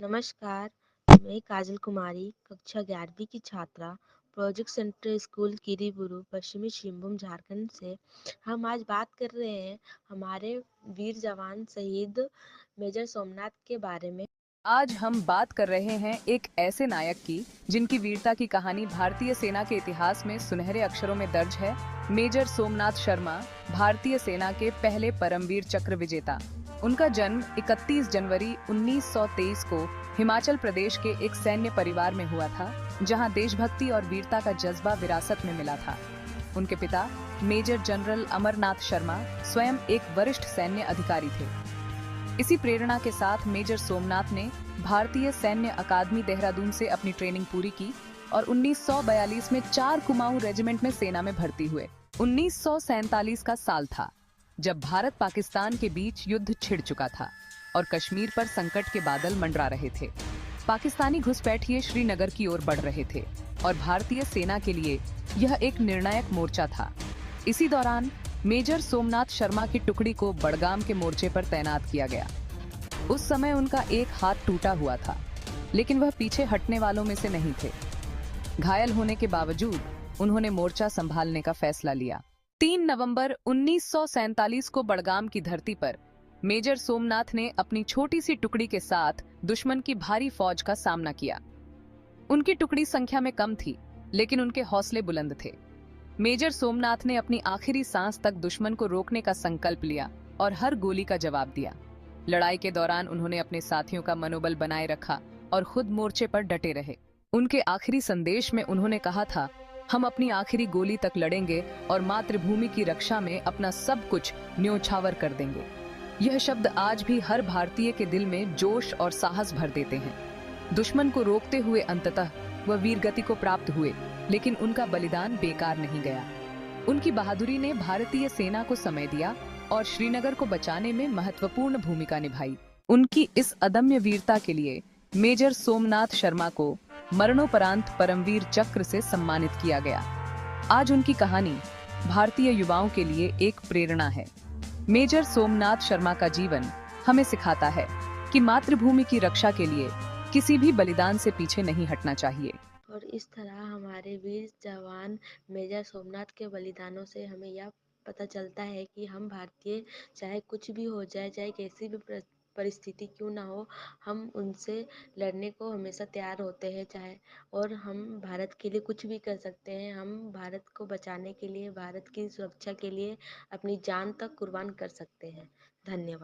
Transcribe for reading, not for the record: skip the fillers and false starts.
नमस्कार, मैं काजल कुमारी, कक्षा 11वीं की छात्रा, प्रोजेक्ट सेंटर स्कूल किरीबुरु, पश्चिमी सिंहभूम, झारखंड से। हम आज बात कर रहे हैं हमारे वीर जवान शहीद मेजर सोमनाथ के बारे में। आज हम बात कर रहे हैं एक ऐसे नायक की जिनकी वीरता की कहानी भारतीय सेना के इतिहास में सुनहरे अक्षरों में दर्ज है। मेजर सोमनाथ शर्मा, भारतीय सेना के पहले परमवीर चक्र विजेता। उनका जन्म 31 जनवरी 1923 को हिमाचल प्रदेश के एक सैन्य परिवार में हुआ था, जहां देशभक्ति और वीरता का जज्बा विरासत में मिला था। उनके पिता मेजर जनरल अमरनाथ शर्मा स्वयं एक वरिष्ठ सैन्य अधिकारी थे। इसी प्रेरणा के साथ मेजर सोमनाथ ने भारतीय सैन्य अकादमी देहरादून से अपनी ट्रेनिंग पूरी की और 1942 में 4 कुमाऊं रेजिमेंट में सेना में भर्ती हुए। 1947 का साल था जब भारत पाकिस्तान के बीच युद्ध छिड़ चुका था और कश्मीर पर संकट के बादल मंडरा रहे थे। पाकिस्तानी घुसपैठिए श्रीनगर की ओर बढ़ रहे थे और भारतीय सेना के लिए यह एक निर्णायक मोर्चा था। इसी दौरान मेजर सोमनाथ शर्मा की टुकड़ी को बड़गाम के मोर्चे पर तैनात किया गया। उस समय उनका एक हाथ टूटा हुआ था, लेकिन वह पीछे हटने वालों में से नहीं थे। घायल होने के बावजूद उन्होंने मोर्चा संभालने का फैसला लिया। 3 नवंबर 1947 को बड़गाम की धरती पर मेजर सोमनाथ ने अपनी छोटी सी टुकड़ी के साथ दुश्मन की भारी फौज का सामना किया। उनकी टुकड़ी संख्या में कम थी, लेकिन उनके हौसले बुलंद थे। मेजर सोमनाथ ने अपनी आखिरी सांस तक दुश्मन को रोकने का संकल्प लिया और हर गोली का जवाब दिया। लड़ाई के दौरान उन्होंने अपने साथियों का मनोबल बनाए रखा और खुद मोर्चे पर डटे रहे। उनके आखिरी संदेश में उन्होंने कहा था, हम अपनी आखिरी गोली तक लड़ेंगे और मातृभूमि की रक्षा में अपना सब कुछ न्योछावर कर देंगे। यह शब्द आज भी हर भारतीय के दिल में जोश और साहस भर देते हैं। दुश्मन को रोकते हुए अंततः वह वीरगति को प्राप्त हुए, लेकिन उनका बलिदान बेकार नहीं गया। उनकी बहादुरी ने भारतीय सेना को समय दिया और श्रीनगर को बचाने में महत्वपूर्ण भूमिका निभाई। उनकी इस अदम्य वीरता के लिए मेजर सोमनाथ शर्मा को मरणोपरांत परमवीर चक्र से सम्मानित किया गया। आज उनकी कहानी भारतीय युवाओं के लिए एक प्रेरणा है। मेजर सोमनाथ शर्मा का जीवन हमें सिखाता है कि मातृभूमि की रक्षा के लिए किसी भी बलिदान से पीछे नहीं हटना चाहिए। और इस तरह हमारे वीर जवान मेजर सोमनाथ के बलिदानों से हमें यह पता चलता है कि हम भारतीय, चाहे कुछ भी हो जाए, चाहे कैसी भी परिस्थिति क्यों ना हो, हम उनसे लड़ने को हमेशा तैयार होते हैं। चाहे और हम भारत के लिए कुछ भी कर सकते हैं। हम भारत को बचाने के लिए, भारत की सुरक्षा के लिए अपनी जान तक कुर्बान कर सकते हैं। धन्यवाद।